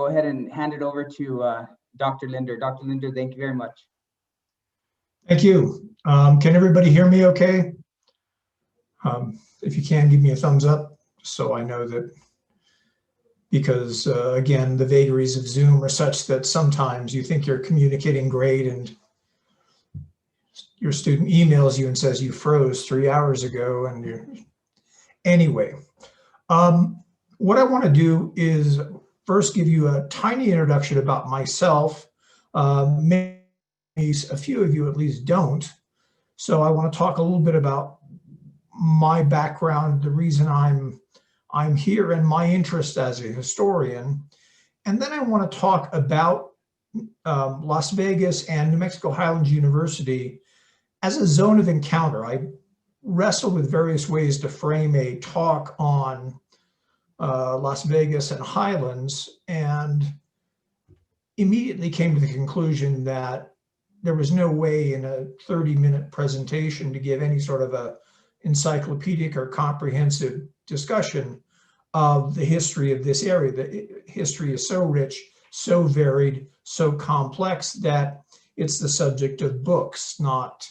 go ahead and hand it over to Dr. Linder. Dr. Linder, thank you very much. Thank you. Can everybody hear me okay? If you can, give me a thumbs up so I know that, because again, the vagaries of Zoom are such that sometimes you think you're communicating great and your student emails you and says you froze 3 hours ago and you're... Anyway, what I want to do is first give you a tiny introduction about myself. Maybe a few of you at least don't. So I want to talk a little bit about my background, the reason I'm here, and my interest as a historian. And then I want to talk about Las Vegas and New Mexico Highlands University as a zone of encounter. I wrestled with various ways to frame a talk on Las Vegas and Highlands, and immediately came to the conclusion that there was no way in a 30-minute presentation to give any sort of a encyclopedic or comprehensive discussion of the history of this area. The history is so rich, so varied, so complex that it's the subject of books, not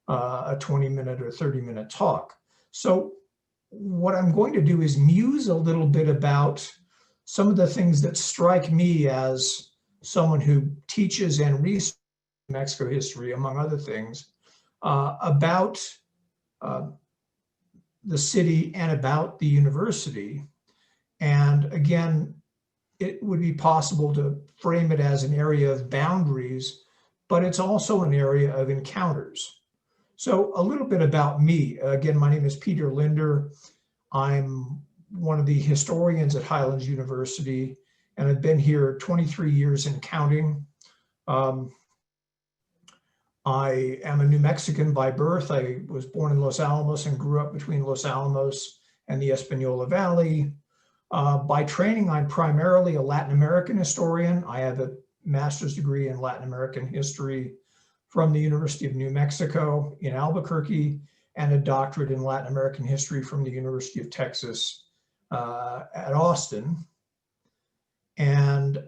a 20-minute or 30-minute talk. So what I'm going to do is muse a little bit about some of the things that strike me as someone who teaches and researches Mexico history, among other things, about the city and about the university. And again, it would be possible to frame it as an area of boundaries, but it's also an area of encounters. So a little bit about me. Again, my name is Peter Linder. I'm one of the historians at Highlands University, and I've been here 23 years and counting. I am a New Mexican by birth. I was born in Los Alamos and grew up between Los Alamos and the Espanola Valley. By training, I'm primarily a Latin American historian. I have a master's degree in Latin American history from the University of New Mexico in Albuquerque, and a doctorate in Latin American history from the University of Texas at Austin. And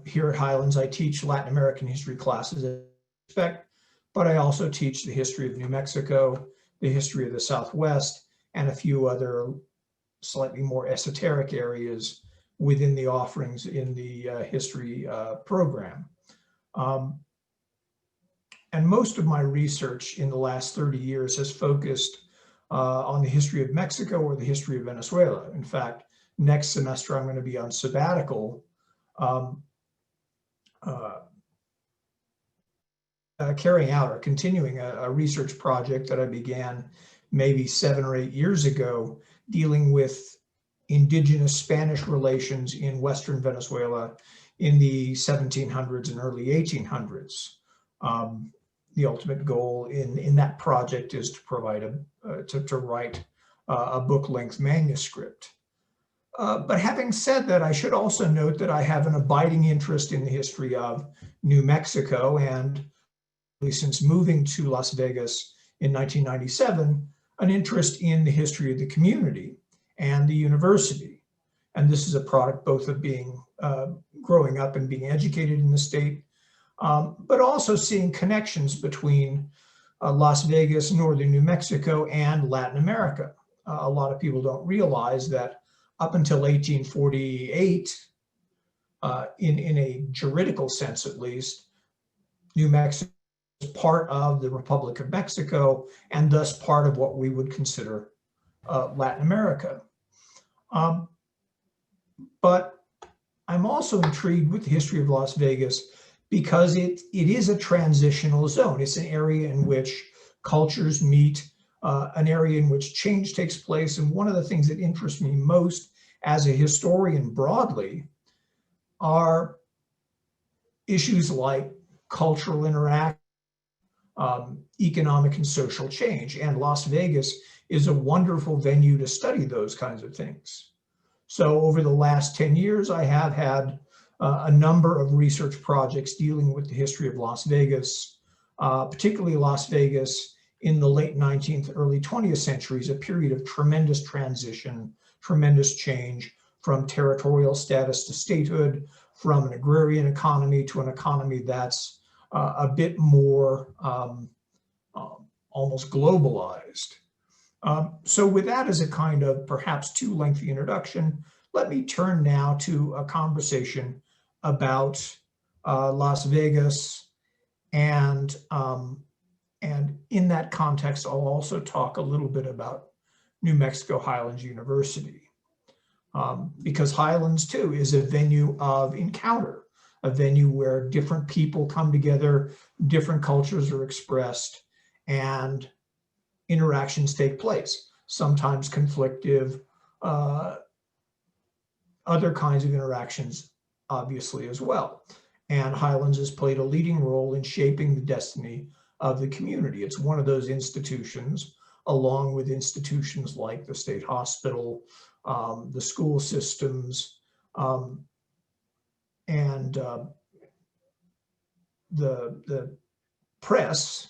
here at Highlands, I teach Latin American history classes, as I expect, but I also teach the history of New Mexico, the history of the Southwest, and a few other slightly more esoteric areas within the offerings in the history program. And most of my research in the last 30 years has focused on the history of Mexico or the history of Venezuela. In fact, next semester I'm going to be on sabbatical, carrying out or continuing a research project that I began maybe 7 or 8 years ago, dealing with indigenous Spanish relations in Western Venezuela in the 1700s and early 1800s. The ultimate goal in that project is to provide to write a book-length manuscript. But having said that, I should also note that I have an abiding interest in the history of New Mexico, and since moving to Las Vegas in 1997, an interest in the history of the community and the university. And this is a product both of being growing up and being educated in the state, but also seeing connections between Las Vegas, northern New Mexico, and Latin America. A lot of people don't realize that up until 1848, in a juridical sense at least, New Mexico is part of the Republic of Mexico, and thus part of what we would consider Latin America. But I'm also intrigued with the history of Las Vegas because it is a transitional zone. It's an area in which cultures meet, an area in which change takes place. And one of the things that interests me most as a historian broadly are issues like cultural interaction, economic and social change. And Las Vegas is a wonderful venue to study those kinds of things. So over the last 10 years, I have had a number of research projects dealing with the history of Las Vegas, particularly Las Vegas in the late 19th, early 20th centuries, a period of tremendous transition, tremendous change from territorial status to statehood, from an agrarian economy to an economy that's a bit more almost globalized. So with that as a kind of perhaps too lengthy introduction, let me turn now to a conversation about Las Vegas, and in that context, I'll also talk a little bit about New Mexico Highlands University, because Highlands too is a venue of encounter, a venue where different people come together, different cultures are expressed, and interactions take place, sometimes conflictive, other kinds of interactions obviously as well. And Highlands has played a leading role in shaping the destiny of the community. It's one of those institutions, along with institutions like the state hospital, the school systems, and the press,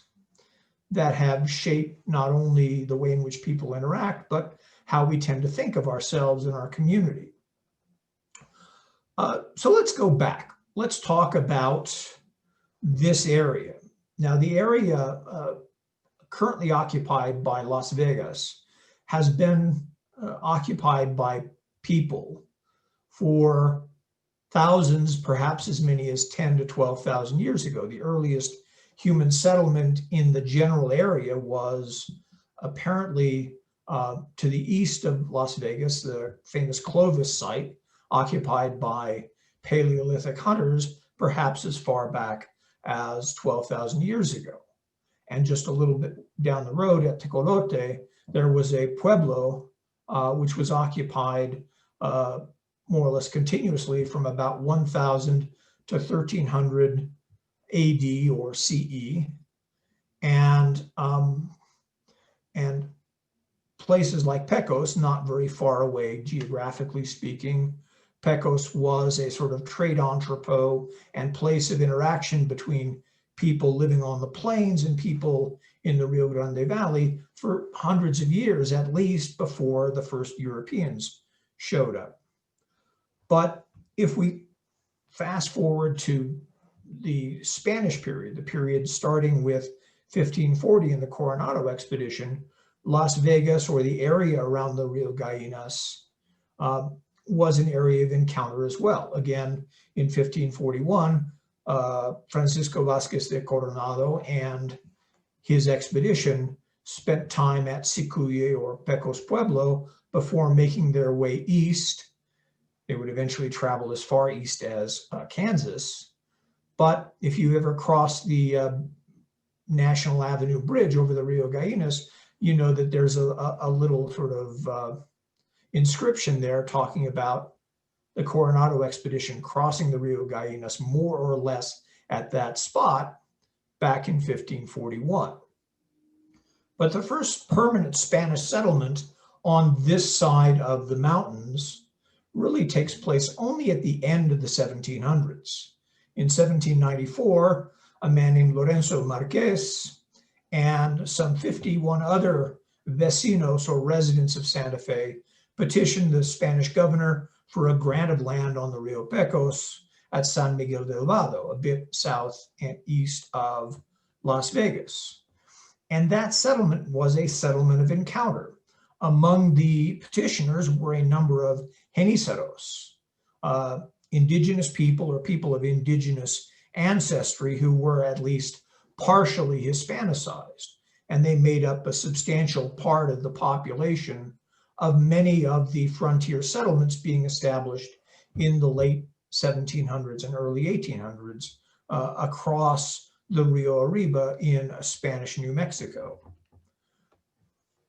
that have shaped not only the way in which people interact, but how we tend to think of ourselves and our community. So let's go back. Let's talk about this area. Now, the area currently occupied by Las Vegas has been occupied by people for thousands, perhaps as many as 10 to 12,000 years ago. The earliest human settlement in the general area was apparently to the east of Las Vegas, the famous Clovis site, occupied by Paleolithic hunters, perhaps as far back as 12,000 years ago. And just a little bit down the road at Tecolote, there was a pueblo which was occupied more or less continuously from about 1000 to 1300 AD or CE, and places like Pecos, not very far away geographically speaking. Pecos was a sort of trade entrepot and place of interaction between people living on the plains and people in the Rio Grande Valley for hundreds of years, at least, before the first Europeans showed up. But if we fast forward to the Spanish period, the period starting with 1540 in the Coronado expedition, Las Vegas, or the area around the Rio Gallinas, was an area of encounter as well. Again, in 1541, Francisco Vázquez de Coronado and his expedition spent time at Cicuye or Pecos Pueblo before making their way east. They would eventually travel as far east as Kansas. But if you ever cross the National Avenue Bridge over the Rio Gallinas, you know that there's a little sort of inscription there talking about the Coronado expedition crossing the Rio Gallinas more or less at that spot back in 1541. But the first permanent Spanish settlement on this side of the mountains really takes place only at the end of the 1700s. In 1794, a man named Lorenzo Marquez and some 51 other vecinos or residents of Santa Fe petitioned the Spanish governor for a grant of land on the Rio Pecos at San Miguel del Vado, a bit south and east of Las Vegas. And that settlement was a settlement of encounter. Among the petitioners were a number of geniceros, indigenous people or people of indigenous ancestry who were at least partially Hispanicized. And they made up a substantial part of the population of many of the frontier settlements being established in the late 1700s and early 1800s across the Rio Arriba in Spanish New Mexico.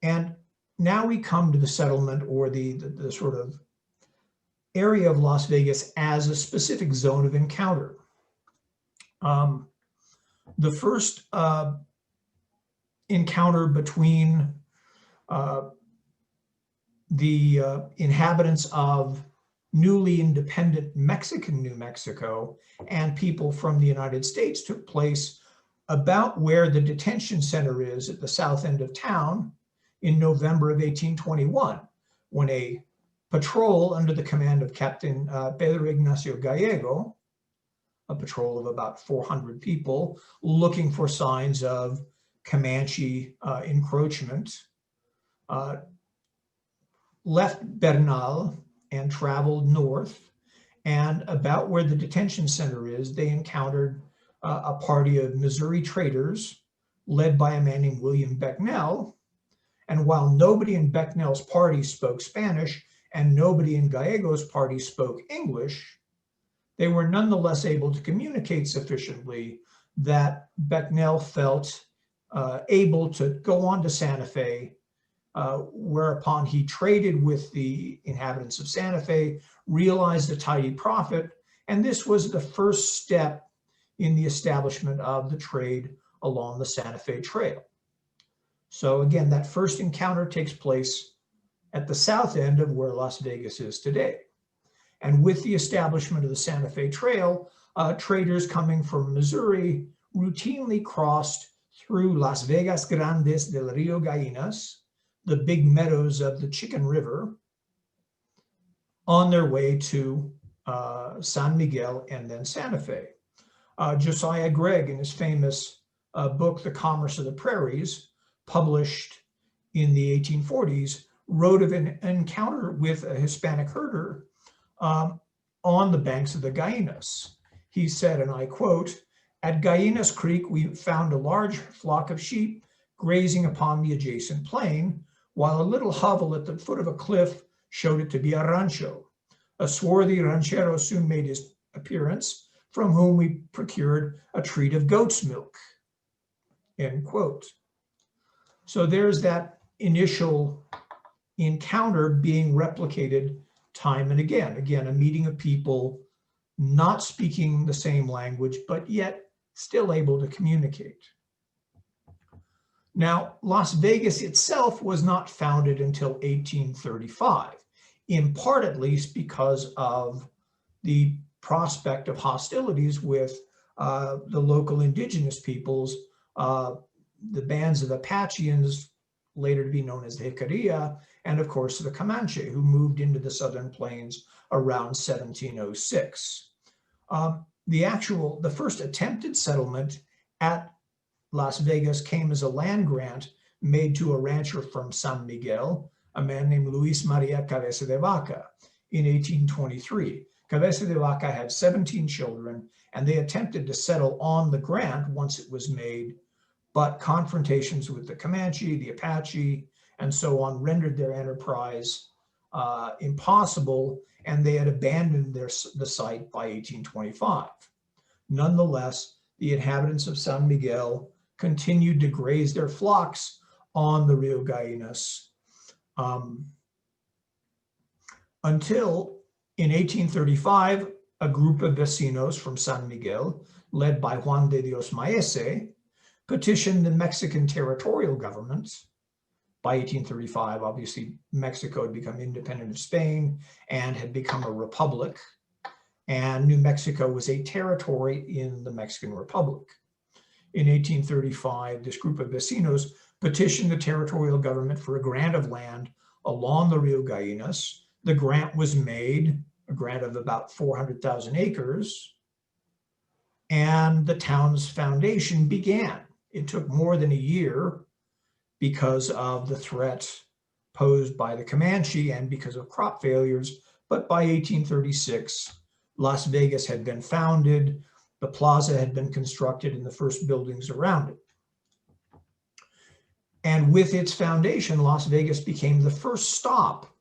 And now we come to the settlement, or the sort of area of Las Vegas as a specific zone of encounter. The first encounter between the inhabitants of newly independent Mexican New Mexico and people from the United States took place about where the detention center is at the south end of town in November of 1821, when a patrol under the command of Captain Pedro Ignacio Gallego, a patrol of about 400 people, looking for signs of Comanche encroachment, left Bernal and traveled north. And about where the detention center is, they encountered a party of Missouri traders led by a man named William Becknell. And while nobody in Becknell's party spoke Spanish and nobody in Gallego's party spoke English, they were nonetheless able to communicate sufficiently that Becknell felt able to go on to Santa Fe, whereupon he traded with the inhabitants of Santa Fe, realized a tidy profit, and this was the first step in the establishment of the trade along the Santa Fe Trail. So again, that first encounter takes place at the south end of where Las Vegas is today. And with the establishment of the Santa Fe Trail, traders coming from Missouri routinely crossed through Las Vegas Grandes del Rio Gallinas, the big meadows of the Chicken River, on their way to San Miguel and then Santa Fe. Josiah Gregg, in his famous book, The Commerce of the Prairies, published in the 1840s, wrote of an encounter with a Hispanic herder on the banks of the Gallinas. He said, and I quote, "At Gallinas Creek, we found a large flock of sheep grazing upon the adjacent plain, while a little hovel at the foot of a cliff showed it to be a rancho. A swarthy ranchero soon made his appearance, from whom we procured a treat of goat's milk," end quote. So there's that initial encounter being replicated time and again. Again, a meeting of people not speaking the same language, but yet still able to communicate. Now, Las Vegas itself was not founded until 1835, in part at least because of the prospect of hostilities with the local indigenous peoples, the bands of Apacheans, later to be known as the Jicarilla, and of course the Comanche, who moved into the southern plains around 1706. The first attempted settlement at Las Vegas came as a land grant made to a rancher from San Miguel, a man named Luis Maria Cabeza de Vaca, in 1823. Cabeza de Vaca had 17 children, and they attempted to settle on the grant once it was made, but confrontations with the Comanche, the Apache, and so on rendered their enterprise impossible, and they had abandoned the site by 1825. Nonetheless, the inhabitants of San Miguel continued to graze their flocks on the Rio Gallinas until in 1835, a group of vecinos from San Miguel, led by Juan de Dios Maese, petitioned the Mexican territorial government. By 1835, obviously, Mexico had become independent of Spain and had become a republic, and New Mexico was a territory in the Mexican Republic. In 1835, this group of vecinos petitioned the territorial government for a grant of land along the Rio Gallinas. The grant was made, a grant of about 400,000 acres, and the town's foundation began. It took more than a year because of the threat posed by the Comanche and because of crop failures, but by 1836, Las Vegas had been founded, the plaza had been constructed, and the first buildings around it. And with its foundation, Las Vegas became the first stop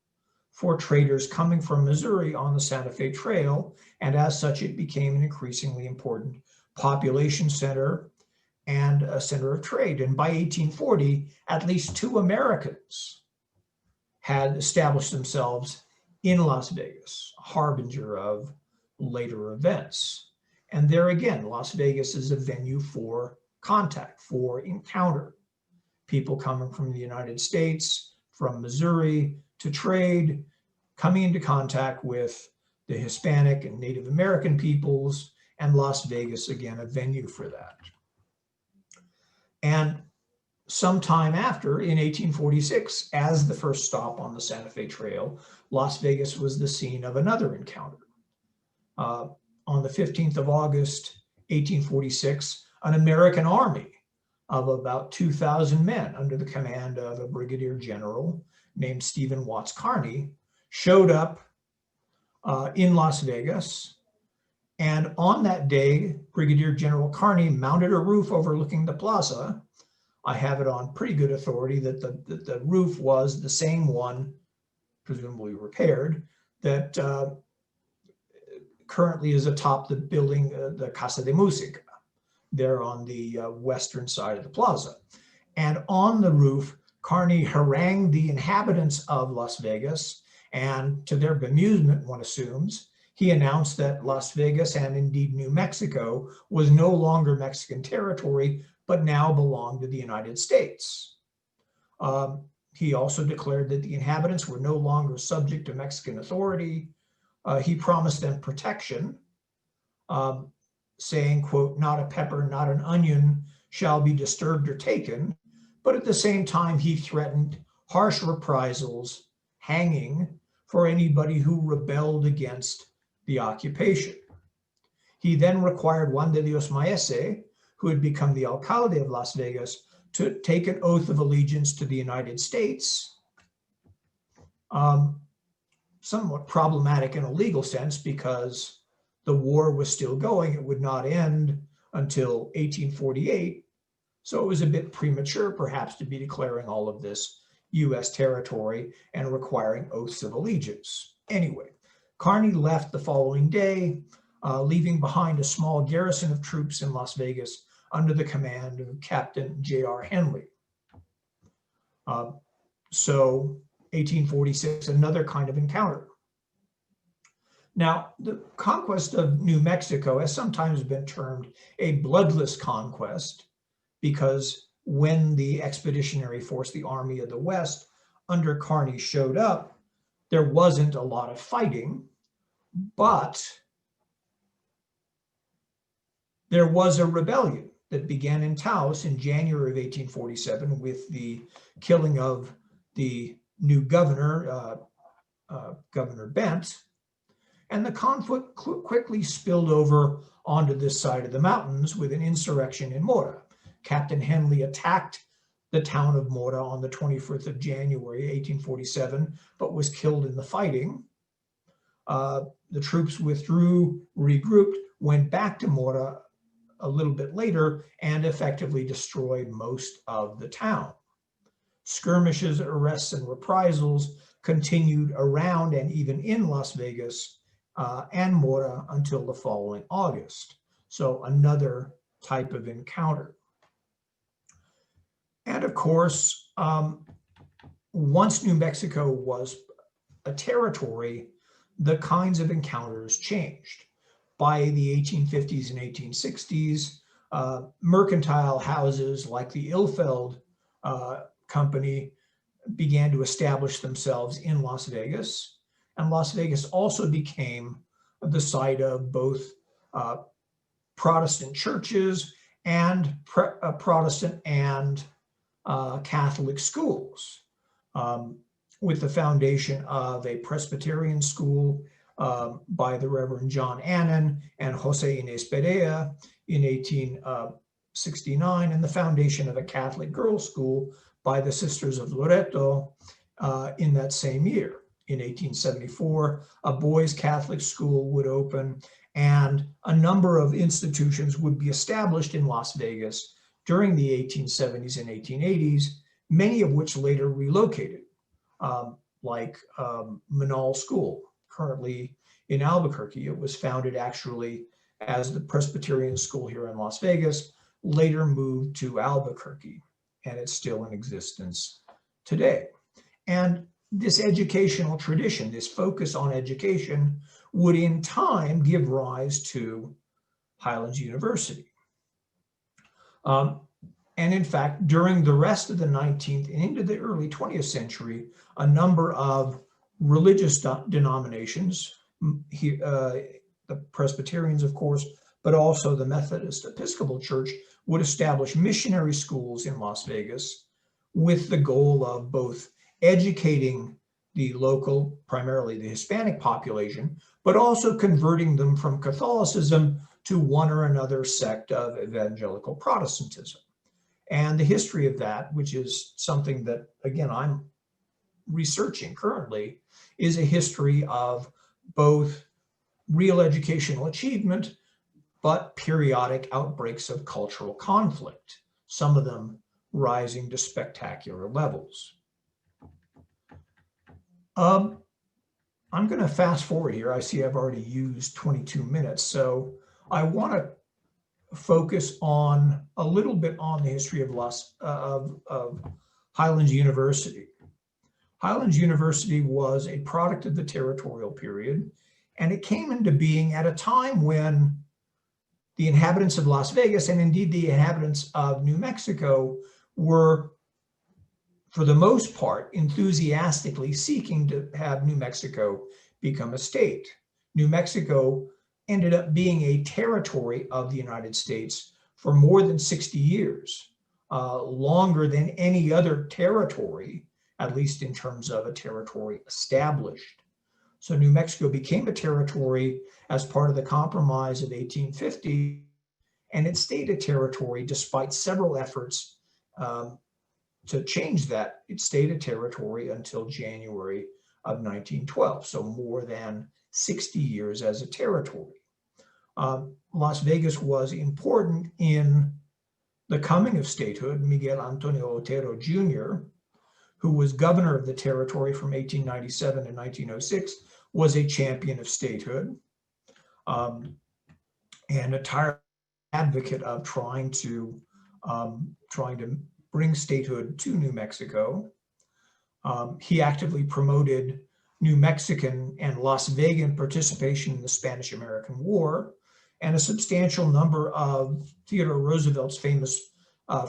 for traders coming from Missouri on the Santa Fe Trail, and as such, it became an increasingly important population center and a center of trade. And by 1840, at least 2 Americans had established themselves in Las Vegas, a harbinger of later events. And there again, Las Vegas is a venue for contact, for encounter. People coming from the United States, from Missouri, to trade, coming into contact with the Hispanic and Native American peoples, and Las Vegas, again, a venue for that. And sometime after, in 1846, as the first stop on the Santa Fe Trail, Las Vegas was the scene of another encounter. On the 15th of August, 1846, an American army of about 2,000 men under the command of a brigadier general named Stephen Watts Kearny showed up in Las Vegas. And on that day, Brigadier General Kearny mounted a roof overlooking the plaza. I have it on pretty good authority that the roof was the same one, presumably repaired, that currently is atop the building, the Casa de Música, there on the western side of the plaza. And on the roof, Kearny harangued the inhabitants of Las Vegas, and to their bemusement, one assumes, he announced that Las Vegas, and indeed New Mexico, was no longer Mexican territory, but now belonged to the United States. He also declared that the inhabitants were no longer subject to Mexican authority. He promised them protection, saying, quote, "Not a pepper, not an onion shall be disturbed or taken." But at the same time, he threatened harsh reprisals, hanging for anybody who rebelled against the occupation. He then required Juan de Dios Maese, who had become the alcalde of Las Vegas, to take an oath of allegiance to the United States. Somewhat problematic in a legal sense because the war was still going. It would not end until 1848. So it was a bit premature, perhaps, to be declaring all of this U.S. territory and requiring oaths of allegiance. Anyway, Kearny left the following day, leaving behind a small garrison of troops in Las Vegas under the command of Captain J.R. Henley. So 1846, another kind of encounter. Now, the conquest of New Mexico has sometimes been termed a bloodless conquest because when the expeditionary force, the Army of the West, under Kearny showed up, there wasn't a lot of fighting, but there was a rebellion that began in Taos in January of 1847 with the killing of the new governor, Governor Bent, and the conflict quickly spilled over onto this side of the mountains with an insurrection in Mora. Captain Henley attacked the town of Mora on the 24th of January, 1847, but was killed in the fighting. The troops withdrew, regrouped, went back to Mora a little bit later, and effectively destroyed most of the town. Skirmishes, arrests, and reprisals continued around and even in Las Vegas and Mora until the following August. So another type of encounter. And of course, once New Mexico was a territory, the kinds of encounters changed. By the 1850s and 1860s, mercantile houses like the Ilfeld Company began to establish themselves in Las Vegas. And Las Vegas also became the site of both Protestant churches and Protestant and Catholic schools, with the foundation of a Presbyterian school by the Reverend John Annan and Jose Inez Perea in 1869, and the foundation of a Catholic girls' school by the Sisters of Loreto in that same year. In 1874, a boys' Catholic school would open, and a number of institutions would be established in Las Vegas during the 1870s and 1880s, many of which later relocated, like Manal School, currently in Albuquerque. It was founded actually as the Presbyterian School here in Las Vegas, later moved to Albuquerque, and it's still in existence today. And this educational tradition, this focus on education, would in time give rise to Highlands University. And in fact, during the rest of the 19th and into the early 20th century, a number of religious denominations, the Presbyterians, of course, but also the Methodist Episcopal Church would establish missionary schools in Las Vegas with the goal of both educating the local, primarily the Hispanic population, but also converting them from Catholicism to one or another sect of evangelical Protestantism. And the history of that, which is something that, again, I'm researching currently, is a history of both real educational achievement, but periodic outbreaks of cultural conflict, some of them rising to spectacular levels. I'm going to fast forward here. I see I've already used 22 minutes, so I want to focus on a little bit on the history of Highlands University. Highlands University was a product of the territorial period, and it came into being at a time when the inhabitants of Las Vegas, and indeed the inhabitants of New Mexico, were, for the most part, enthusiastically seeking to have New Mexico become a state. New Mexico ended up being a territory of the United States for more than 60 years, longer than any other territory, at least in terms of a territory established. So New Mexico became a territory as part of the Compromise of 1850, and it stayed a territory despite several efforts to change that. It stayed a territory until January of 1912, so more than 60 years as a territory. Las Vegas was important in the coming of statehood. Miguel Antonio Otero Jr., who was governor of the territory from 1897 to 1906, was a champion of statehood and a tireless advocate of trying to bring statehood to New Mexico. He actively promoted New Mexican and Las Vegan participation in the Spanish-American War, and a substantial number of Theodore Roosevelt's famous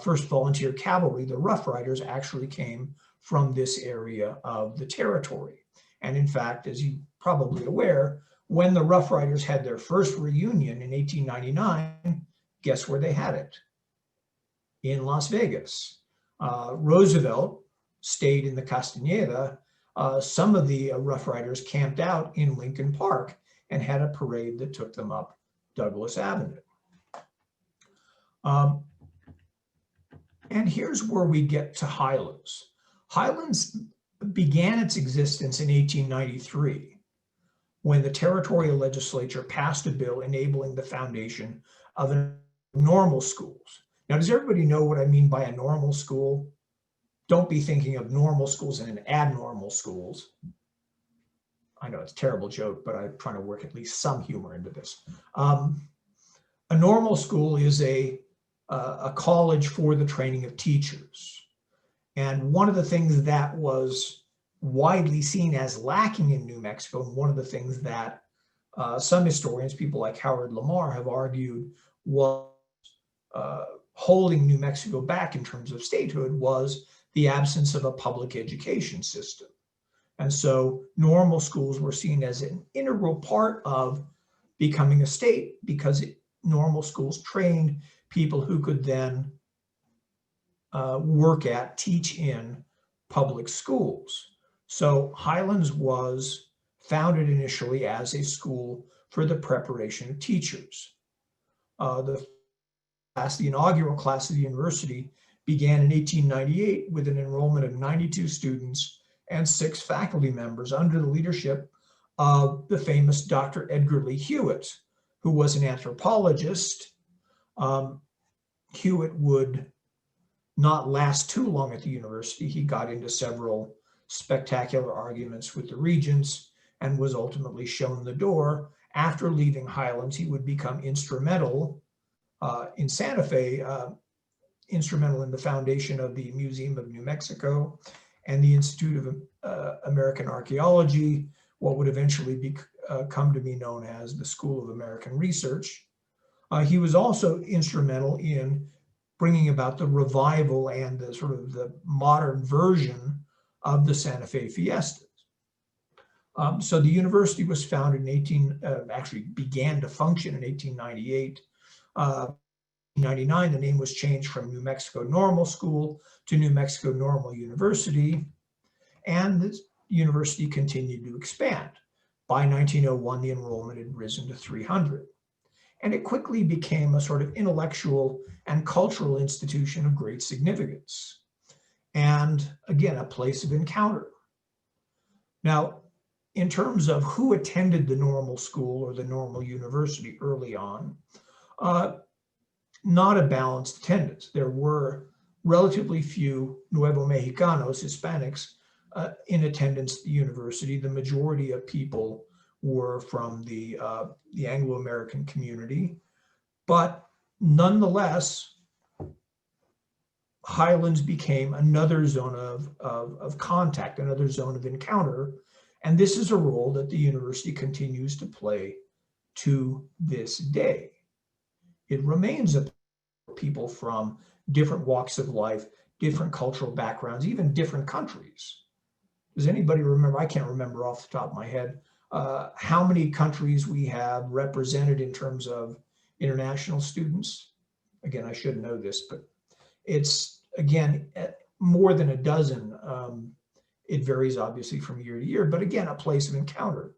First Volunteer Cavalry, the Rough Riders, actually came from this area of the territory. And in fact, as you're probably aware, when the Rough Riders had their first reunion in 1899, guess where they had it? In Las Vegas. Roosevelt stayed in the Castaneda. Some of the Rough Riders camped out in Lincoln Park and had a parade that took them up Douglas Avenue. And here's where we get to Highlands. Highlands began its existence in 1893 when the territorial legislature passed a bill enabling the foundation of normal schools. Now, does everybody know what I mean by a normal school? Don't be thinking of normal schools and abnormal schools. I know it's a terrible joke, but I'm trying to work at least some humor into this. A normal school is a college for the training of teachers. And one of the things that was widely seen as lacking in New Mexico, and one of the things that some historians, people like Howard Lamar, have argued was holding New Mexico back in terms of statehood, was the absence of a public education system. And so normal schools were seen as an integral part of becoming a state because normal schools trained people who could then teach in public schools. So Highlands was founded initially as a school for the preparation of teachers. The inaugural class of the university began in 1898 with an enrollment of 92 students and 6 faculty members under the leadership of the famous Dr. Edgar Lee Hewitt, who was an anthropologist. Hewitt would not last too long at the university. He got into several spectacular arguments with the regents and was ultimately shown the door. After leaving Highlands, he would become instrumental in Santa Fe, instrumental in the foundation of the Museum of New Mexico and the Institute of American Archaeology, what would eventually come to be known as the School of American Research. He was also instrumental in bringing about the revival and the modern version of the Santa Fe Fiestas. So the university was founded in actually began to function in 1898. 1999, the name was changed from New Mexico Normal School to New Mexico Normal University, and the university continued to expand. By 1901, the enrollment had risen to 300, and it quickly became a sort of intellectual and cultural institution of great significance, and again, a place of encounter. Now, in terms of who attended the normal school or the normal university early on, not a balanced attendance. There were relatively few Nuevo Mexicanos, Hispanics, in attendance at the university. The majority of people were from the Anglo-American community, but nonetheless, Highlands became another zone of contact, another zone of encounter, and this is a role that the university continues to play to this day. It remains a people from different walks of life, different cultural backgrounds, even different countries. Does anybody remember? I can't remember off the top of my head how many countries we have represented in terms of international students. Again, I should know this, but it's, again, more than a dozen. It varies obviously from year to year, but again, a place of encounter.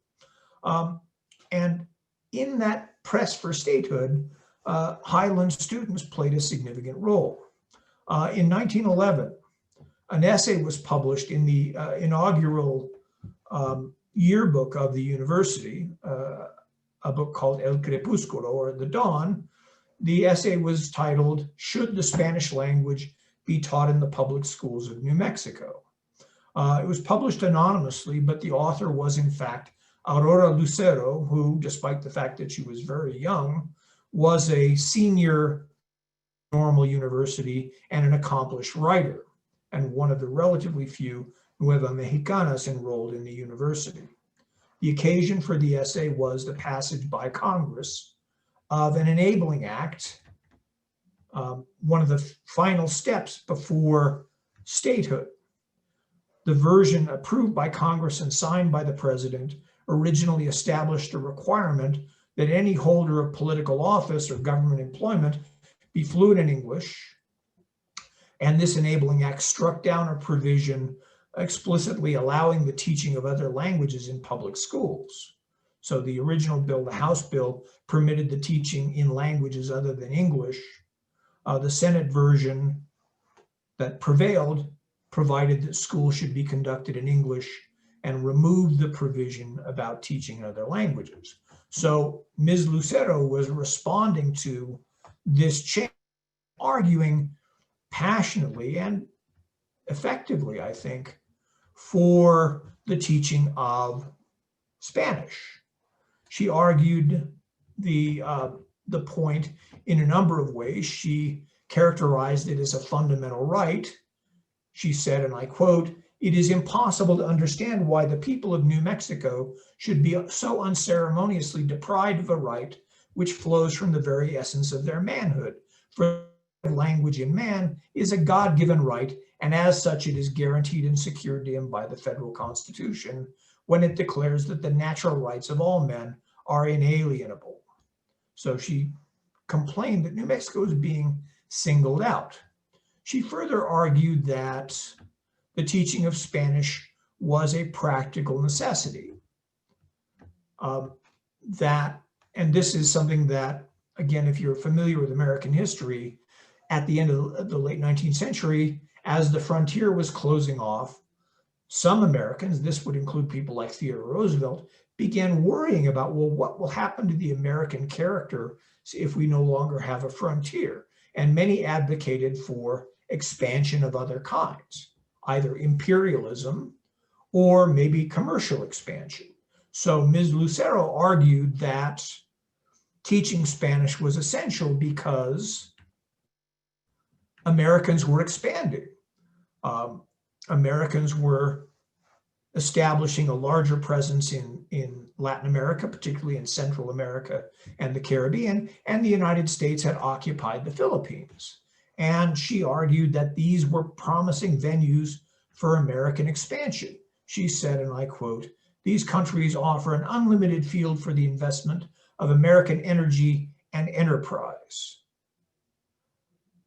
And in that press for statehood, Highlands students played a significant role. In 1911, an essay was published in the inaugural yearbook of the university, a book called El Crepúsculo, or The Dawn. The essay was titled, "Should the Spanish Language Be Taught in the Public Schools of New Mexico?" It was published anonymously, but the author was in fact Aurora Lucero, who, despite the fact that she was very young, was a senior Normal University and an accomplished writer, and one of the relatively few Nueva Mexicanas enrolled in the university. The occasion for the essay was the passage by Congress of an enabling act, one of the final steps before statehood. The version approved by Congress and signed by the president originally established a requirement that any holder of political office or government employment be fluent in English, and this enabling act struck down a provision explicitly allowing the teaching of other languages in public schools. So the original bill, the House bill, permitted the teaching in languages other than English. The Senate version that prevailed provided that schools should be conducted in English and removed the provision about teaching in other languages. So Ms. Lucero was responding to this change, arguing passionately and effectively, I think, for the teaching of Spanish. She argued the point in a number of ways. She characterized it as a fundamental right. She said, and I quote, "It is impossible to understand why the people of New Mexico should be so unceremoniously deprived of a right which flows from the very essence of their manhood. For language in man is a God-given right, and as such it is guaranteed and secured to him by the federal Constitution when it declares that the natural rights of all men are inalienable." So she complained that New Mexico was being singled out. She further argued that the teaching of Spanish was a practical necessity. And this is something that, again, if you're familiar with American history, at the end of the late 19th century, as the frontier was closing off, some Americans, this would include people like Theodore Roosevelt, began worrying about, well, what will happen to the American character if we no longer have a frontier? And many advocated for expansion of other kinds, either imperialism or maybe commercial expansion. So Ms. Lucero argued that teaching Spanish was essential because Americans were expanding. Americans were establishing a larger presence in Latin America, particularly in Central America and the Caribbean, and the United States had occupied the Philippines. And she argued that these were promising venues for American expansion. She said, and I quote, these countries offer an unlimited field for the investment of American energy and enterprise.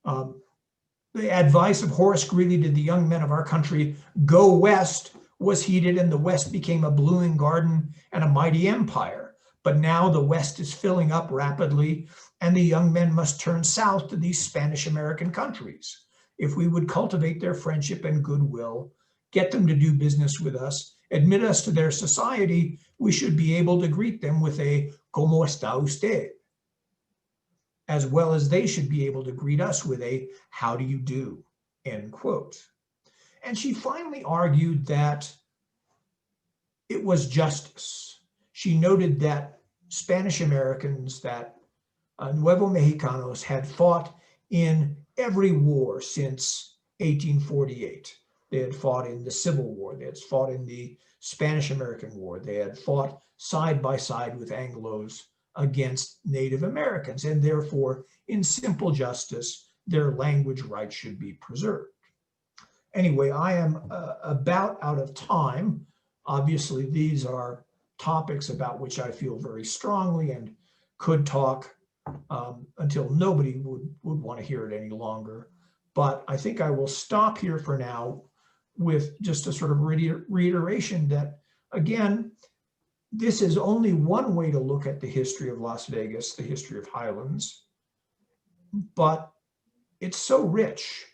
The advice of Horace Greeley to the young men of our country, go west, was heeded, and the West became a blooming garden and a mighty empire. But now the West is filling up rapidly, and the young men must turn south to these Spanish-American countries. If we would cultivate their friendship and goodwill, get them to do business with us, admit us to their society, we should be able to greet them with a "¿Cómo está usted?" as well as they should be able to greet us with a "How do you do?" end quote. And she finally argued that it was justice. She noted that Spanish Americans, that Nuevo Mexicanos had fought in every war since 1848. They had fought in the Civil War. They had fought in the Spanish-American War. They had fought side by side with Anglos against Native Americans, and therefore, in simple justice, their language rights should be preserved. Anyway, I am about out of time. Obviously, these are topics about which I feel very strongly and could talk until nobody would want to hear it any longer. But I think I will stop here for now with just a sort of reiteration that, again, this is only one way to look at the history of Las Vegas, the history of Highlands, but it's so rich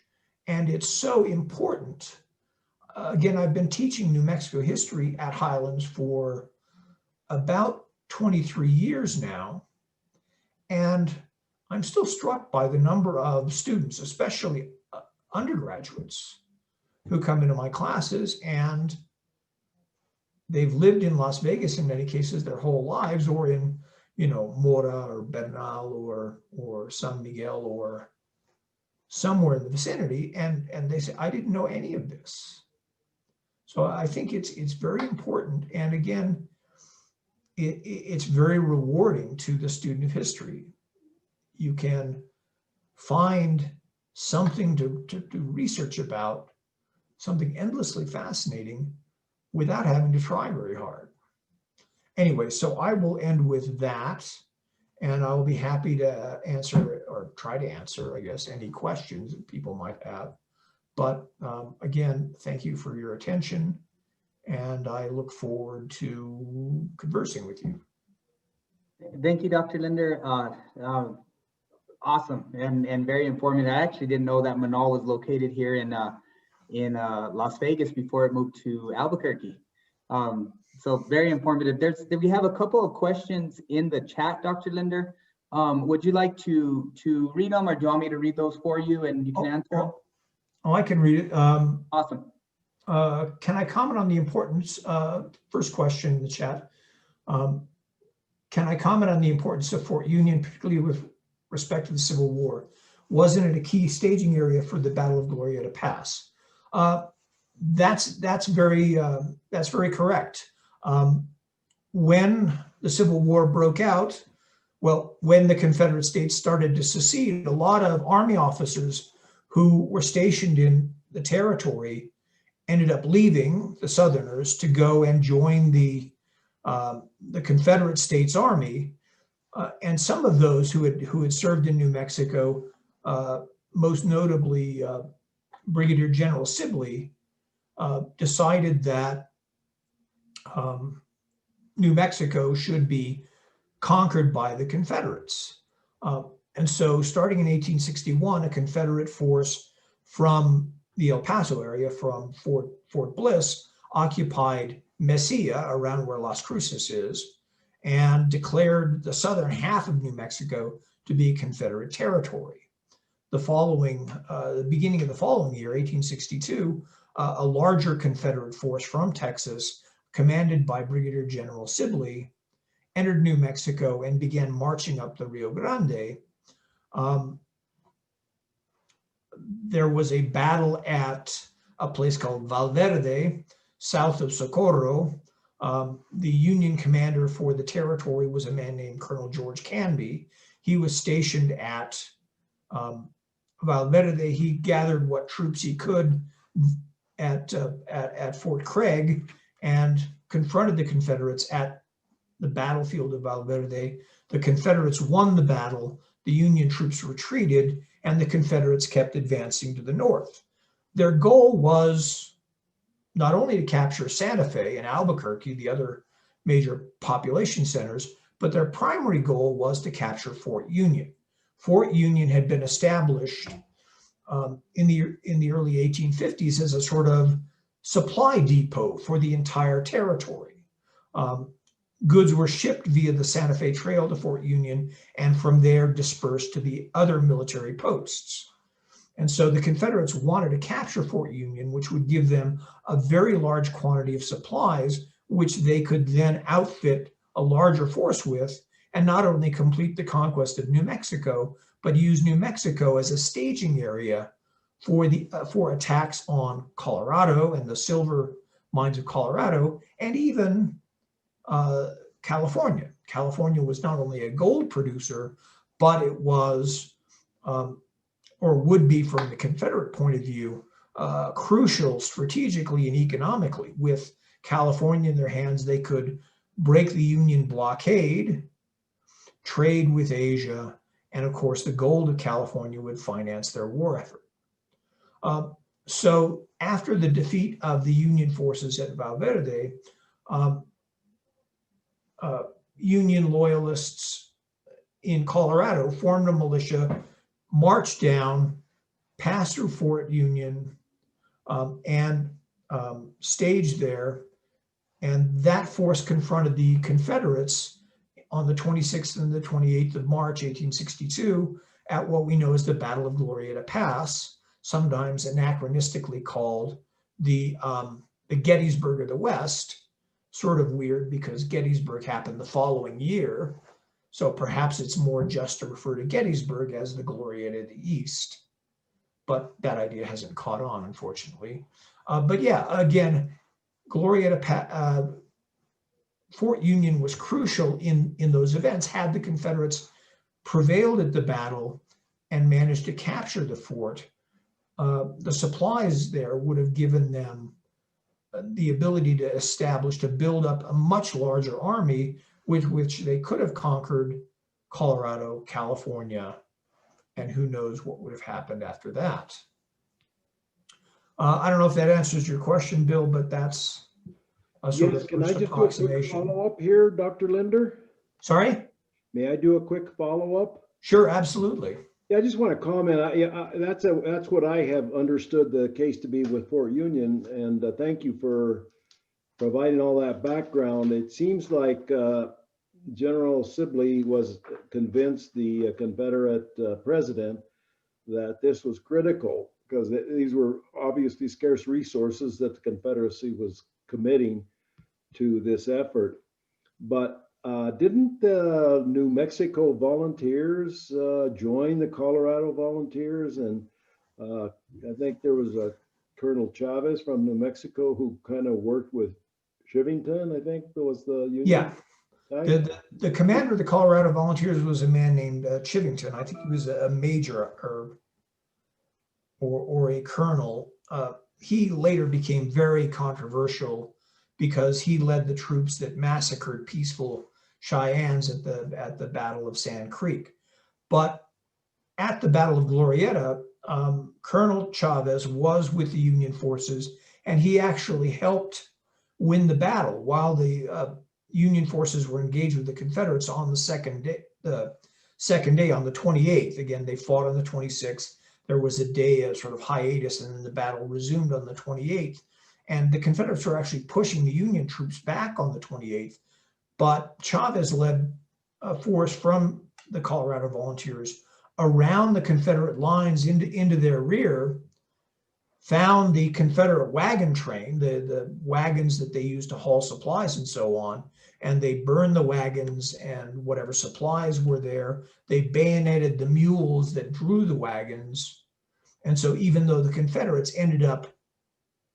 and it's so important. Again, I've been teaching New Mexico history at Highlands for about 23 years now, and I'm still struck by the number of students, especially undergraduates, who come into my classes and they've lived in Las Vegas in many cases their whole lives, or in, Mora or Bernal or San Miguel or somewhere in the vicinity, and they say, I didn't know any of this. So I think it's very important, and again, it's very rewarding to the student of history. You can find something to research about, something endlessly fascinating, without having to try very hard. Anyway, so I will end with that, and I'll be happy to answer, or try to answer, I guess, any questions that people might have. But again, thank you for your attention, and I look forward to conversing with you. Thank you, Dr. Linder. Awesome and very informative. I actually didn't know that Manal was located here in Las Vegas before it moved to Albuquerque. So very informative. We have a couple of questions in the chat, Dr. Linder. Would you like to read them, or do you want me to read those for you and you can answer them? Oh, I can read it. Awesome. Can I comment on the importance, first question in the chat, can I comment on the importance of Fort Union, particularly with respect to the Civil War? Wasn't it a key staging area for the Battle of Glorieta Pass? That's very correct. When the Civil War broke out, well, when the Confederate States started to secede, a lot of Army officers who were stationed in the territory ended up leaving, the Southerners, to go and join the Confederate States Army, and some of those who had served in New Mexico, most notably Brigadier General Sibley, decided that New Mexico should be conquered by the Confederates. And so starting in 1861, a Confederate force from the El Paso area, from Fort Bliss, occupied Mesilla, around where Las Cruces is, and declared the southern half of New Mexico to be Confederate territory. The beginning of the following year, 1862, a larger Confederate force from Texas, commanded by Brigadier General Sibley, entered New Mexico and began marching up the Rio Grande. There was a battle at a place called Valverde, south of Socorro. The Union commander for the territory was a man named Colonel George Canby. He was stationed at Valverde. He gathered what troops he could at Fort Craig, and confronted the Confederates at the battlefield of Valverde. The Confederates won the battle, the Union troops retreated, and the Confederates kept advancing to the north. Their goal was not only to capture Santa Fe and Albuquerque, the other major population centers, but their primary goal was to capture Fort Union. Fort Union had been established in the early 1850s as a sort of supply depot for the entire territory. Goods were shipped via the Santa Fe Trail to Fort Union, and from there dispersed to the other military posts. And so the Confederates wanted to capture Fort Union, which would give them a very large quantity of supplies, which they could then outfit a larger force with, and not only complete the conquest of New Mexico, but use New Mexico as a staging area for attacks on Colorado and the silver mines of Colorado, and even California. California was not only a gold producer, but it was, or would be from the Confederate point of view, crucial strategically and economically. With California in their hands, they could break the Union blockade, trade with Asia, and of course the gold of California would finance their war effort. So after the defeat of the Union forces at Valverde, Union loyalists in Colorado formed a militia, marched down, passed through Fort Union, and staged there. And that force confronted the Confederates on the 26th and the 28th of March, 1862, at what we know as the Battle of Glorieta Pass, sometimes anachronistically called the Gettysburg of the West. Sort of weird because Gettysburg happened the following year. So perhaps it's more just to refer to Gettysburg as the Glorieta of the East. But that idea hasn't caught on, unfortunately. But yeah, again, Glorieta, Fort Union was crucial in those events. Had the Confederates prevailed at the battle and managed to capture the fort, the supplies there would have given them the ability to build up a much larger army with which they could have conquered Colorado, California, and who knows what would have happened after that. I don't know if that answers your question, Bill, but that's a sort of Can I just do a quick follow-up here, Dr. Linder? Sorry? May I do a quick follow-up? Sure, absolutely. Yeah, I just want to comment. That's what I have understood the case to be with Fort Union, and thank you for providing all that background. It seems like General Sibley was convinced the Confederate president that this was critical because these were obviously scarce resources that the Confederacy was committing to this effort. But didn't the New Mexico volunteers join the Colorado volunteers? And I think there was a Colonel Chavez from New Mexico who kind of worked with Chivington, I think that was the Union. Yeah. The commander of the Colorado Volunteers was a man named Chivington. I think he was a major or a colonel. He later became very controversial because he led the troops that massacred peaceful Cheyennes at the Battle of Sand Creek. But at the Battle of Glorieta, Colonel Chavez was with the Union forces, and he actually helped win the battle while the Union forces were engaged with the Confederates on the second day, on the 28th. Again, they fought on the 26th. There was a day of sort of hiatus, and then the battle resumed on the 28th. And the Confederates were actually pushing the Union troops back on the 28th. But Chavez led a force from the Colorado Volunteers around the Confederate lines into their rear, found the Confederate wagon train, the wagons that they used to haul supplies and so on, and they burned the wagons and whatever supplies were there. They bayoneted the mules that drew the wagons. And so even though the Confederates ended up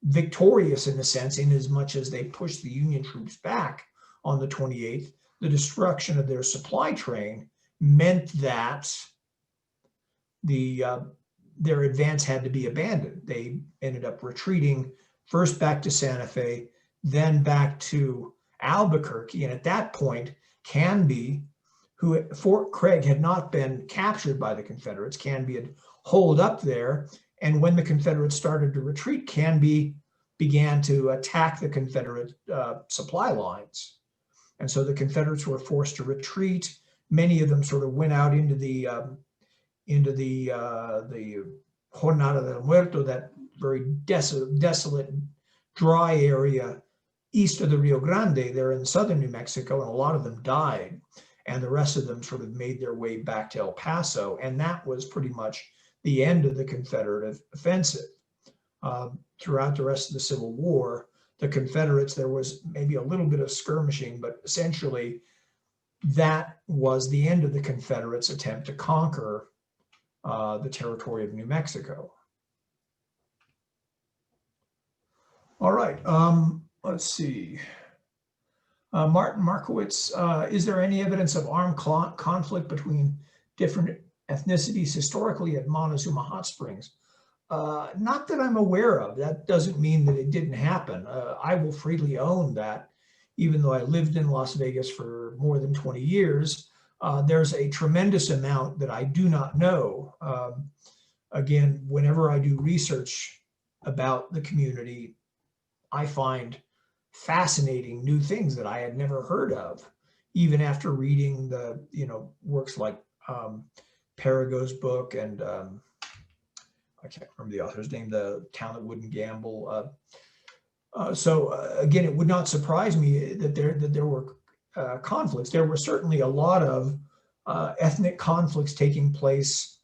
victorious in a sense, in as much as they pushed the Union troops back on the 28th, the destruction of their supply train meant that their advance had to be abandoned. They ended up retreating first back to Santa Fe, then back to Albuquerque. And at that point, Canby, who at Fort Craig had not been captured by the Confederates, Canby had holed up there. And when the Confederates started to retreat, Canby began to attack the Confederate supply lines. And so the Confederates were forced to retreat. Many of them sort of went out into the Jornada del Muerto, that very desolate, dry area east of the Rio Grande. They're in southern New Mexico, and a lot of them died. And the rest of them sort of made their way back to El Paso. And that was pretty much the end of the Confederate offensive. Throughout the rest of the Civil War, the Confederates, there was maybe a little bit of skirmishing, but essentially that was the end of the Confederates' attempt to conquer the territory of New Mexico. All right, let's see. Martin Markowitz, is there any evidence of armed conflict between different ethnicities historically at Montezuma Hot Springs? Not that I'm aware of. That doesn't mean that it didn't happen. I will freely own that, even though I lived in Las Vegas for more than 20 years, there's a tremendous amount that I do not know. Again, whenever I do research about the community, I find fascinating new things that I had never heard of, even after reading the, works like Perigo's book and I can't remember the author's name, The Town That Wouldn't Gamble. So again, it would not surprise me that there were conflicts. There were certainly a lot of ethnic conflicts taking place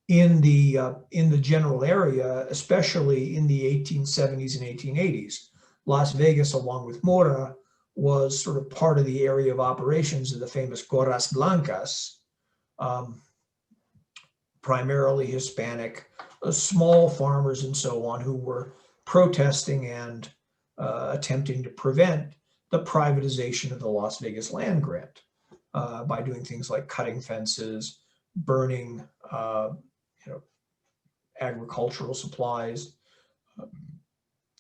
in the general area, especially in the 1870s and 1880s. Las Vegas, along with Mora, was sort of part of the area of operations of the famous Gorras Blancas, primarily Hispanic, small farmers and so on, who were protesting and attempting to prevent the privatization of the Las Vegas land grant by doing things like cutting fences, burning agricultural supplies,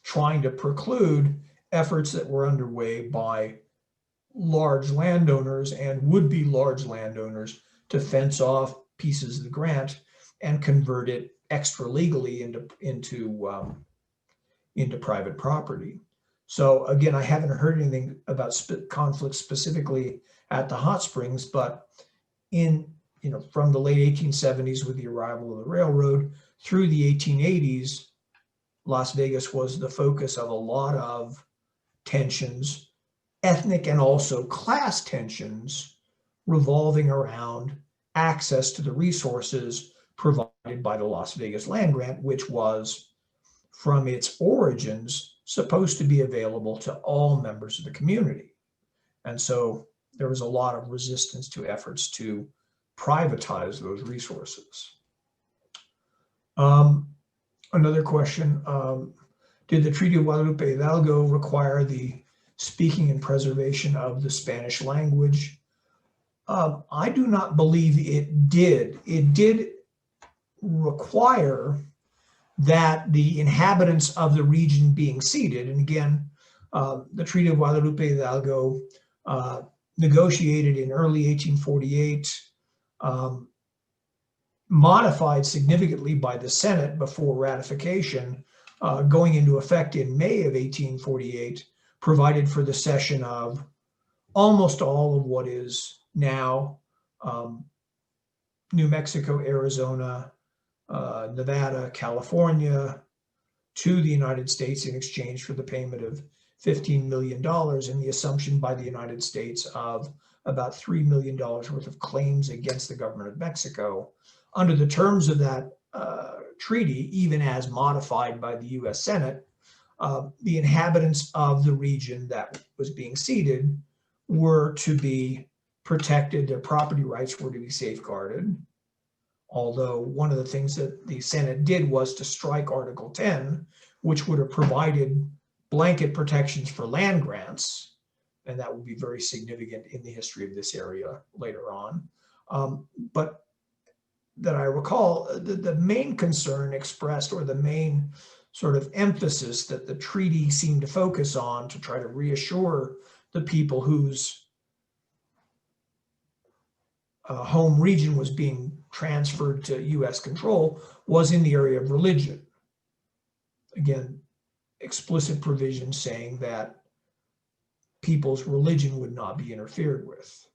trying to preclude efforts that were underway by large landowners and would-be large landowners to fence off pieces of the grant and convert it extra legally into private property. So again, I haven't heard anything about conflicts specifically at the hot springs, but from the late 1870s with the arrival of the railroad through the 1880s, Las Vegas was the focus of a lot of tensions, ethnic and also class tensions, revolving around access to the resources provided by the Las Vegas land grant, which was, from its origins, supposed to be available to all members of the community. And so there was a lot of resistance to efforts to privatize those resources. Another question, did the Treaty of Guadalupe Hidalgo require the speaking and preservation of the Spanish language? I do not believe it did. It did require that the inhabitants of the region being ceded, and again, the Treaty of Guadalupe Hidalgo, negotiated in early 1848, modified significantly by the Senate before ratification, going into effect in May of 1848, provided for the cession of almost all of what is now New Mexico, Arizona, Nevada, California, to the United States in exchange for the payment of $15 million and the assumption by the United States of about $3 million worth of claims against the government of Mexico. Under the terms of that treaty, even as modified by the US Senate, the inhabitants of the region that was being ceded were to be protected, their property rights were to be safeguarded. Although one of the things that the Senate did was to strike Article 10, which would have provided blanket protections for land grants, and that will be very significant in the history of this area later on. But that I recall, the main concern expressed, or the main sort of emphasis that the treaty seemed to focus on to try to reassure the people whose home region was being transferred to US control was in the area of religion. Again, explicit provision saying that people's religion would not be interfered with.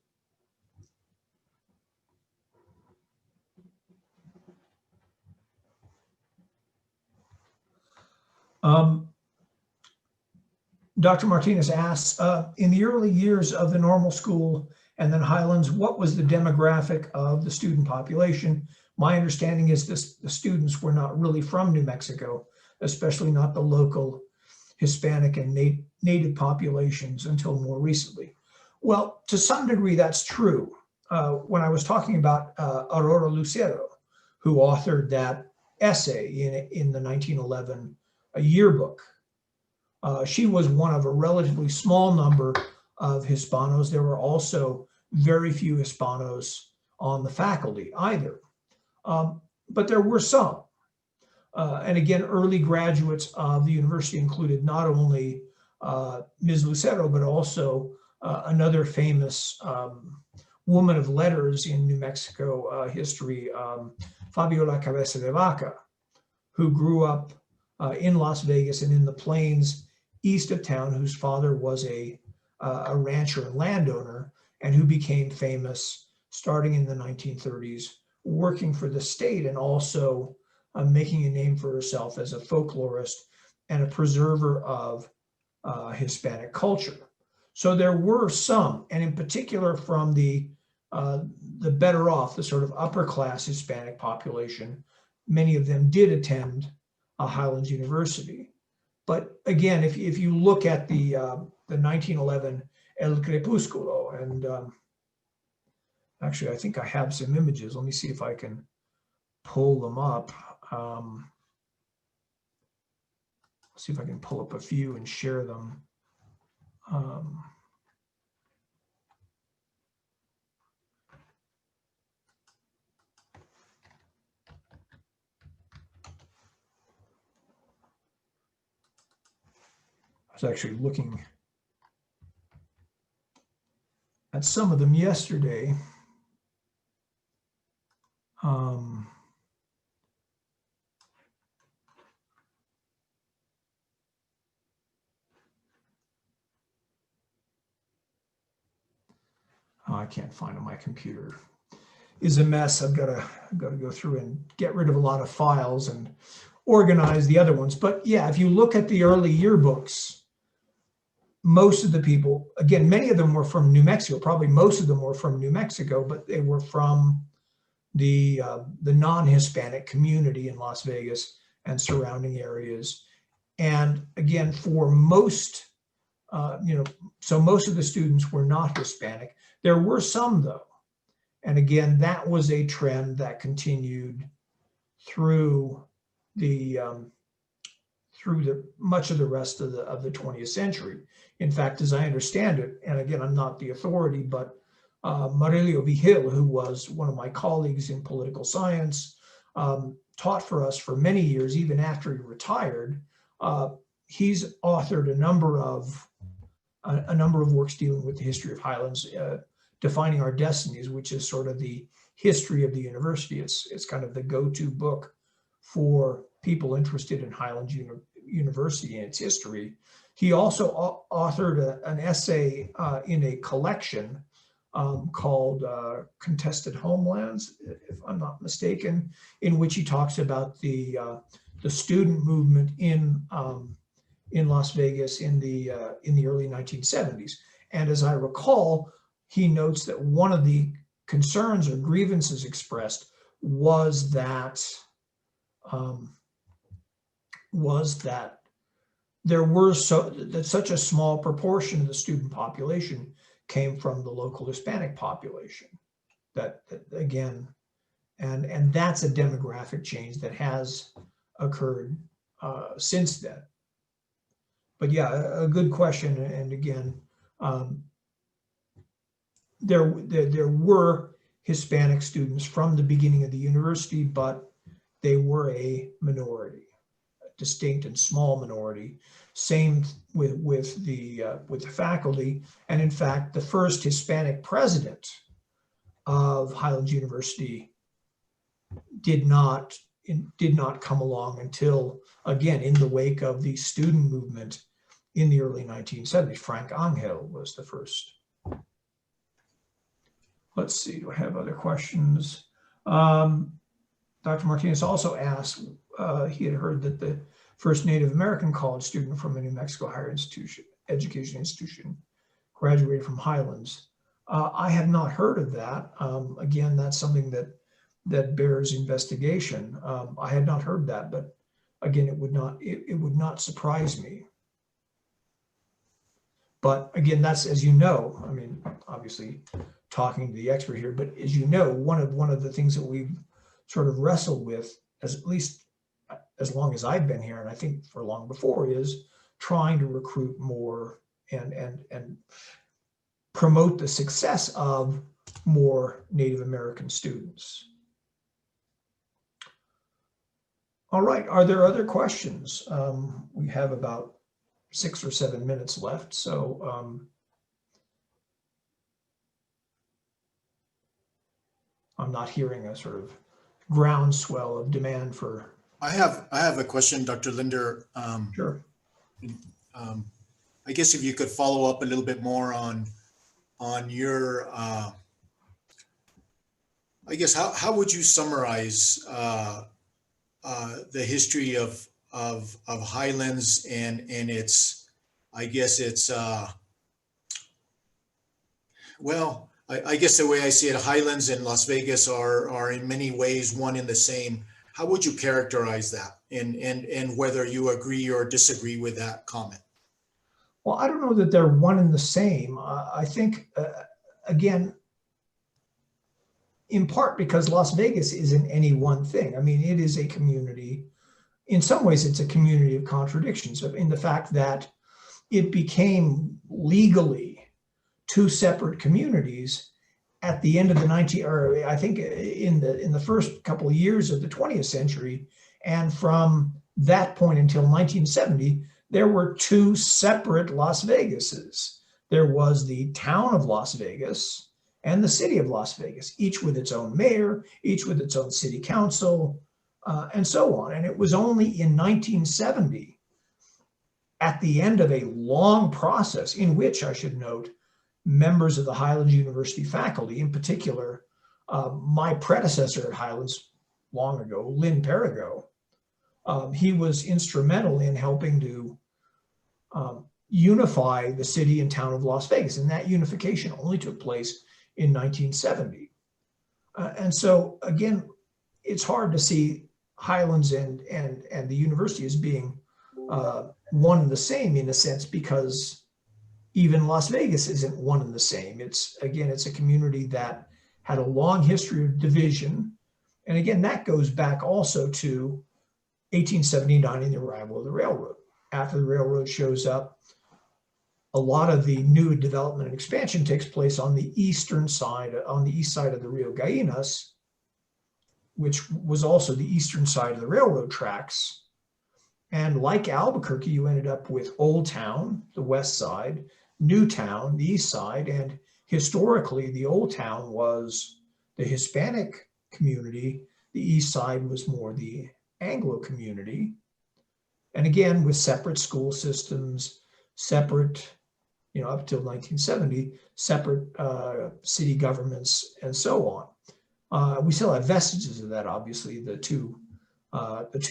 Dr. Martinez asks, in the early years of the normal school and then Highlands, what was the demographic of the student population? My understanding is this, the students were not really from New Mexico, especially not the local Hispanic and native populations until more recently. Well, to some degree, that's true. When I was talking about Aurora Lucero, who authored that essay in the 1911 yearbook, she was one of a relatively small number of Hispanos. There were also very few Hispanos on the faculty either, but there were some. And again, early graduates of the university included not only Ms. Lucero, but also another famous woman of letters in New Mexico history, Fabiola Cabeza de Vaca, who grew up in Las Vegas and in the plains east of town, whose father was a rancher and landowner, and who became famous starting in the 1930s, working for the state and also making a name for herself as a folklorist and a preserver of Hispanic culture. So there were some, and in particular from the better off, the sort of upper class Hispanic population, many of them did attend Highlands University. But again, if you look at the 1911 El Crepúsculo, and actually I think I have some images. Let me see if I can pull them up. See if I can pull up a few and share them. I was actually looking at some of them yesterday. I can't find on my computer. Is a mess. I've got to go through and get rid of a lot of files and organize the other ones. But yeah, if you look at the early yearbooks, most of the people, again, many of them were from New Mexico. Probably most of them were from New Mexico, but they were from the non-Hispanic community in Las Vegas and surrounding areas. And again, for most, so most of the students were not Hispanic. There were some though. And again, that was a trend that continued through much of the rest of the 20th century. In fact, as I understand it, and again, I'm not the authority, but Marilio Vigil, who was one of my colleagues in political science, taught for us for many years, even after he retired. He's authored a number of works dealing with the history of Highlands, Defining Our Destinies, which is sort of the history of the university. It's kind of the go-to book for people interested in Highlands University and its history. He also authored an essay in a collection called Contested Homelands, if I'm not mistaken, in which he talks about the student movement in Las Vegas in the early 1970s. And as I recall, he notes that one of the concerns or grievances expressed was that there were such a small proportion of the student population came from the local Hispanic population. That again, and that's a demographic change that has occurred since then. But yeah, a good question. And again, there were Hispanic students from the beginning of the university, but they were a minority. distinct and small minority. Same with the faculty, and in fact, the first Hispanic president of Highlands University did not come along until, again, in the wake of the student movement in the early 1970s. Frank Angel was the first. Let's see, do I have other questions? Dr. Martinez also asked, he had heard that the first Native American college student from a New Mexico higher education institution graduated from Highlands. I have not heard of that. Again, that's something that bears investigation. I had not heard that, but again, it would not surprise me. But again, that's, as you know, I mean, obviously talking to the expert here, but as you know, one of the things that we've sort of wrestled with, at least as long as I've been here, and I think for long before, is trying to recruit more and promote the success of more Native American students. All right, are there other questions? We have about 6 or 7 minutes left, so I'm not hearing a sort of groundswell of demand for. I have a question, Dr. Linder. Sure. I guess if you could follow up a little bit more on your, I guess, how would you summarize the history of Highlands and its, I guess it's, well, I guess the way I see it, Highlands and Las Vegas are in many ways one and the same. How would you characterize that, and whether you agree or disagree with that comment? Well, I don't know that they're one and the same. I think, again, in part because Las Vegas isn't any one thing. I mean, it is a community. In some ways, it's a community of contradictions in the fact that it became legally 2 separate communities at the end of the I think in the first couple of years of the 20th century. And from that point until 1970, there were 2 separate Las Vegases. There was the town of Las Vegas and the city of Las Vegas, each with its own mayor, each with its own city council, and so on. And it was only in 1970, at the end of a long process in which, I should note, members of the Highlands University faculty, in particular, my predecessor at Highlands long ago, Linder, he was instrumental in helping to unify the city and town of Las Vegas. And that unification only took place in 1970. And so, again, it's hard to see Highlands and the university as being one and the same in a sense, because even Las Vegas isn't one and the same. It's a community that had a long history of division. And again, that goes back also to 1879 and the arrival of the railroad. After the railroad shows up, a lot of the new development and expansion takes place on the eastern side, on the east side of the Rio Gallinas, which was also the eastern side of the railroad tracks. And like Albuquerque, you ended up with Old Town, the west side, New Town, the east side, and historically the Old Town was the Hispanic community. The east side was more the Anglo community. And again, with separate school systems, separate, up till 1970, separate city governments, and so on. We still have vestiges of that, obviously, the two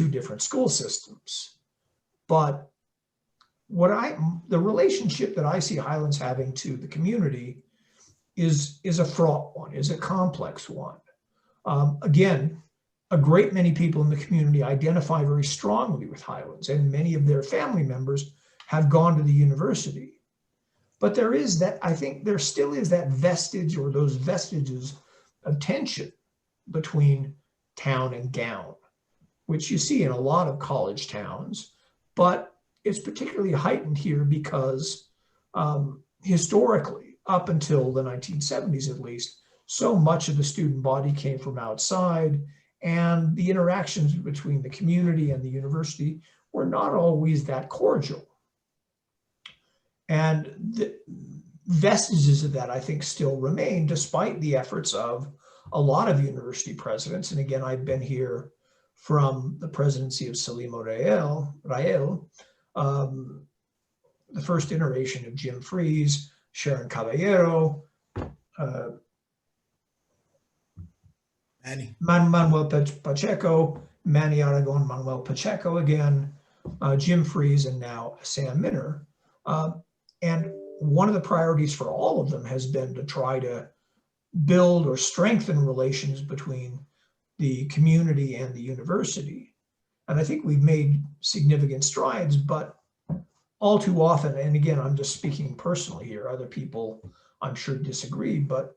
different school systems. But the relationship that I see Highlands having to the community is a fraught one, is a complex one. Again, a great many people in the community identify very strongly with Highlands, and many of their family members have gone to the university. But there is that, I think there still is that vestige, or those vestiges of tension between town and gown, which you see in a lot of college towns, but it's particularly heightened here because historically, up until the 1970s at least, so much of the student body came from outside, and the interactions between the community and the university were not always that cordial. And the vestiges of that, I think, still remain, despite the efforts of a lot of university presidents. And again, I've been here from the presidency of Salimo Rael, the first iteration of Jim Freeze, Sharon Caballero, Manuel Pacheco, Manny Aragon, Manuel Pacheco again, Jim Freeze, and now Sam Minner. And one of the priorities for all of them has been to try to build or strengthen relations between the community and the university. And I think we've made significant strides, but all too often, and again, I'm just speaking personally here, other people I'm sure disagree, but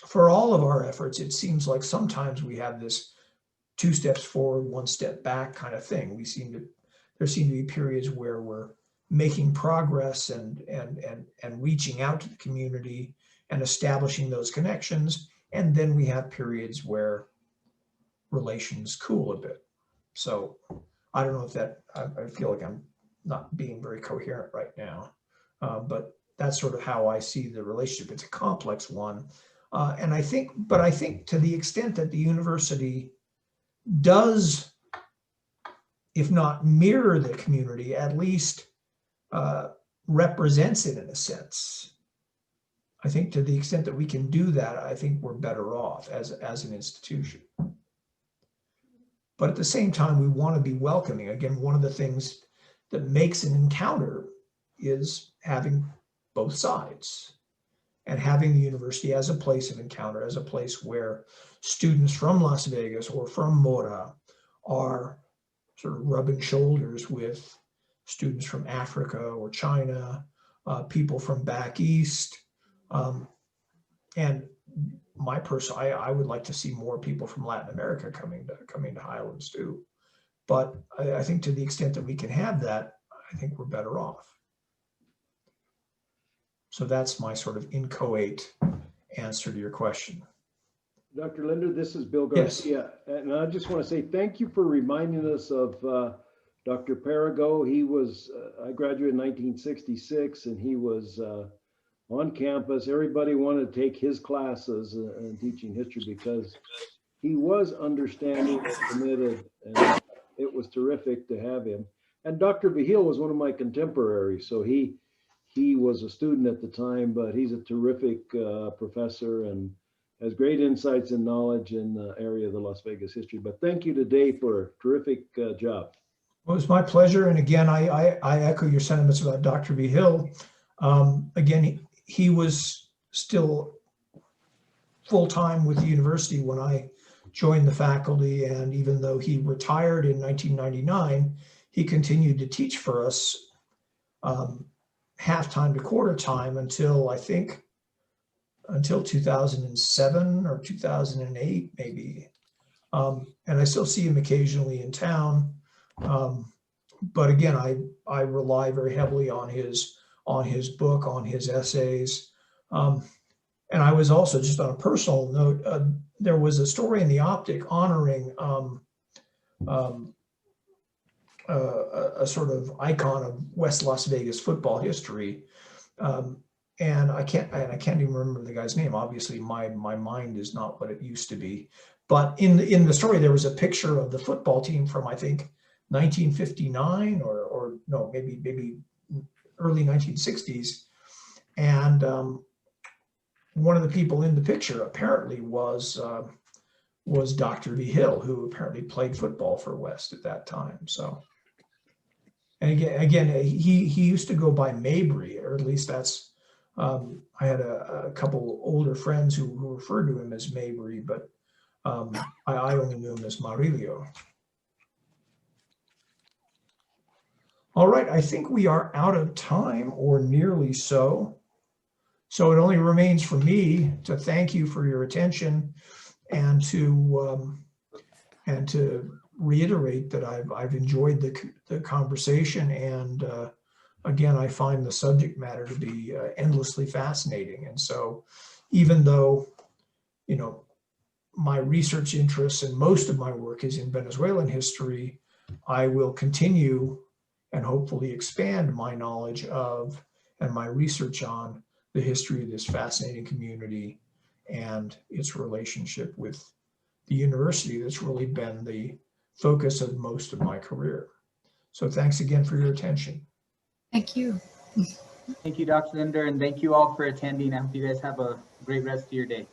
for all of our efforts, it seems like sometimes we have this 2 steps forward, 1 step back kind of thing. There seem to be periods where we're making progress and reaching out to the community and establishing those connections. And then we have periods where relations cool a bit. So I don't know if that, I feel like I'm not being very coherent right now, but that's sort of how I see the relationship. It's a complex one. And I think to the extent that the university does, if not mirror the community, at least represents it in a sense. I think to the extent that we can do that, I think we're better off as an institution. But at the same time, we want to be welcoming. Again, one of the things that makes an encounter is having both sides and having the university as a place of encounter, as a place where students from Las Vegas or from Mora are sort of rubbing shoulders with students from Africa or China, people from back east. And I would like to see more people from Latin America coming to Highlands too. But I think to the extent that we can have that, I think we're better off. So that's my sort of inchoate answer to your question. Dr. Linder, this is Bill Garcia. Yes. And I just want to say thank you for reminding us of Dr. Perigo. He was, I graduated in 1966, and he was on campus. Everybody wanted to take his classes in teaching history because he was understanding and committed, and it was terrific to have him. And Dr. Vigil was one of my contemporaries, so he was a student at the time, but he's a terrific professor and has great insights and knowledge in the area of the Las Vegas history. But thank you today for a terrific job. Well, it was my pleasure. And again, I echo your sentiments about Dr. Vigil. Again, he was still full-time with the university when I joined the faculty. And even though he retired in 1999, he continued to teach for us half-time to quarter-time until 2007 or 2008, maybe. And I still see him occasionally in town. But again, I rely very heavily on his book, on his essays. And I was also, just on a personal note, there was a story in the Optic honoring a sort of icon of West Las Vegas football history. And I can't even remember the guy's name. Obviously, my mind is not what it used to be. But in the story, there was a picture of the football team from, I think, 1959 or no, maybe early 1960s. And one of the people in the picture apparently was Dr. Vigil, who apparently played football for West at that time. So, and again, he used to go by Mabry, or at least that's. I had a couple older friends who referred to him as Mabry, but I only knew him as Maurilio. All right, I think we are out of time, or nearly so. So it only remains for me to thank you for your attention and to reiterate that I've enjoyed the conversation, and again, I find the subject matter to be endlessly fascinating. And so even though, my research interests and most of my work is in Venezuelan history, I will continue and hopefully expand my knowledge of and my research on the history of this fascinating community and its relationship with the university that's really been the focus of most of my career. So thanks again for your attention. Thank you. Thank you, Dr. Linder, and thank you all for attending. I hope you guys have a great rest of your day.